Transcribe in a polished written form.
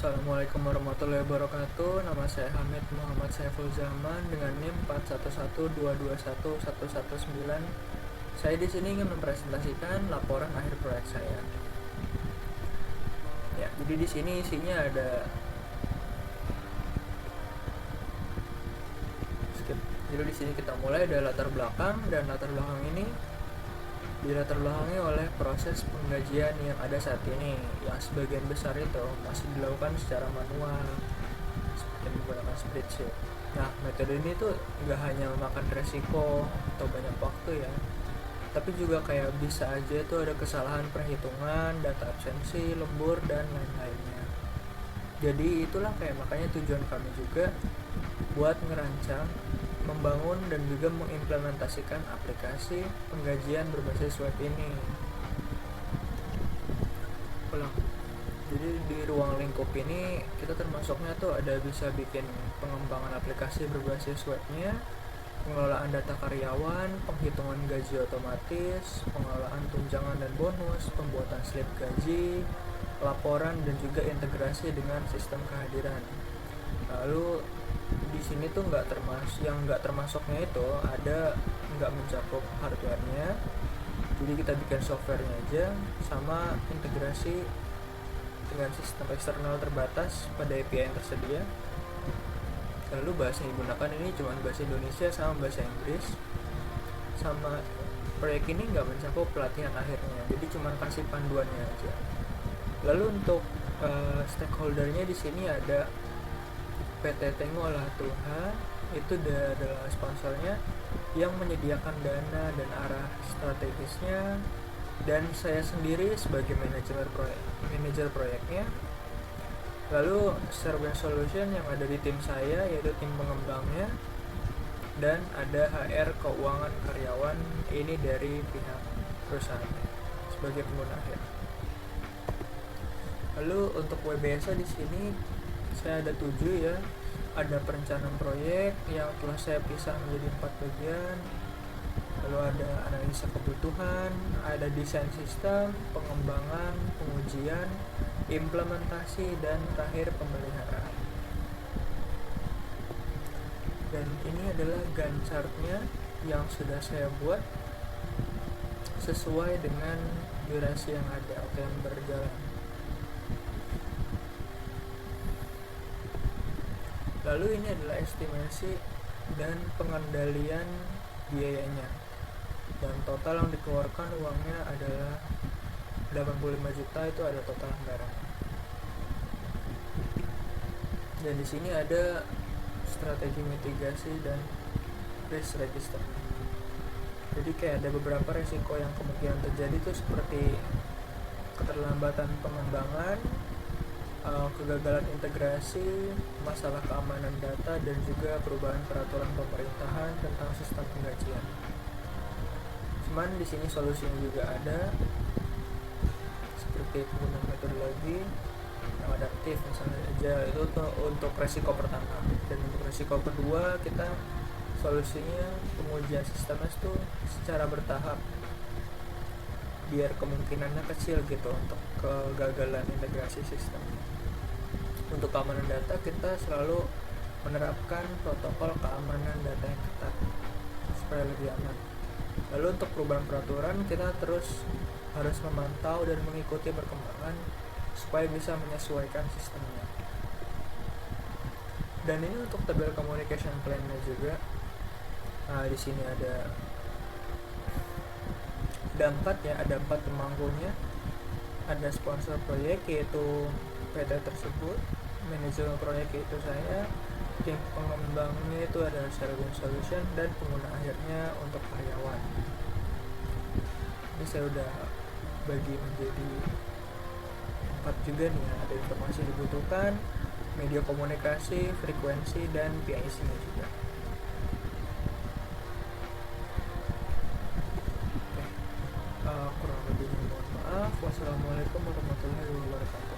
Assalamualaikum warahmatullahi wabarakatuh. Nama saya Hamid Muhammad Saiful Zaman dengan NIM 4112211119. Saya di sini ingin mempresentasikan laporan akhir proyek saya. Ya, jadi di sini isinya ada Jadi di sini kita mulai dari latar belakang, dan latar belakang ini dilatar belakangi oleh proses penggajian yang ada saat ini, yang sebagian besar itu masih dilakukan secara manual seperti menggunakan spreadsheet. Nah, metode ini tuh nggak hanya memakan resiko atau banyak waktu ya, tapi juga kayak bisa aja tuh ada kesalahan perhitungan, data absensi, lembur, dan lain-lainnya. Jadi itulah kayak makanya tujuan kami juga buat ngerancang, membangun, dan juga mengimplementasikan aplikasi penggajian berbasis web ini. Jadi di ruang lingkup ini kita termasuknya tuh ada bisa bikin pengembangan aplikasi berbasis webnya, pengelolaan data karyawan, penghitungan gaji otomatis, pengelolaan tunjangan dan bonus, pembuatan slip gaji, laporan, dan juga integrasi dengan sistem kehadiran. Lalu di sini tuh nggak termasuknya itu ada nggak mencakup hardware-nya, jadi kita bikin software-nya aja sama integrasi dengan sistem eksternal terbatas pada API yang tersedia. Lalu bahasa yang digunakan ini cuma bahasa Indonesia sama bahasa Inggris. Sama proyek ini nggak mencakup pelatihan akhirnya, jadi cuma kasih panduannya aja. Lalu untuk stakeholdernya di sini ada PT Tengo Olah Tuha, itu adalah sponsornya yang menyediakan dana dan arah strategisnya, dan saya sendiri sebagai manajer proyeknya. Lalu Service Solution yang ada di tim saya yaitu tim pengembangnya, dan ada HR keuangan karyawan ini dari pihak perusahaan sebagai pengguna akhir. Lalu untuk WBSA di sini saya ada 7 ya. Ada perencanaan proyek yang telah saya pisah menjadi 4 bagian. Lalu ada analisa kebutuhan, ada desain sistem, pengembangan, pengujian, implementasi, dan terakhir pemeliharaan. Dan ini adalah Gantt chart-nya yang sudah saya buat sesuai dengan durasi yang ada atau yang berjalan. Lalu ini adalah estimasi dan pengendalian biayanya, dan total yang dikeluarkan uangnya adalah 85 juta, itu ada total anggaran. Dan di sini ada strategi mitigasi dan risk register. Jadi kayak ada beberapa resiko yang kemungkinan terjadi itu seperti keterlambatan pengembangan, kegagalan integrasi, masalah keamanan data, dan juga perubahan peraturan pemerintahan tentang sistem penggajian. Cuman di sini solusinya juga ada, seperti penggunaan metodologi yang adaptif misalnya aja, itu untuk resiko pertama. Dan untuk resiko kedua kita solusinya pengujian sistemnya itu secara bertahap biar kemungkinannya kecil gitu untuk kegagalan integrasi sistem. Untuk keamanan data kita selalu menerapkan protokol keamanan data yang ketat supaya lebih aman. Lalu untuk perubahan peraturan kita terus harus memantau dan mengikuti perkembangan supaya bisa menyesuaikan sistemnya. Dan ini untuk tabel communication plan-nya juga. Nah, di sini ada 4 ya, ada 4 pemangkunya. Ada sponsor proyek yaitu PT tersebut, manajer proyek yaitu saya, tim pengembangnya itu ada Service Solution, dan pengguna akhirnya untuk karyawan. Ini saya udah bagi menjadi 4 juga nih ya. Ada informasi dibutuhkan, media komunikasi, frekuensi, dan PIC-nya juga. Kurang lebihnya mohon maaf. Wassalamualaikum warahmatullahi wabarakatuh.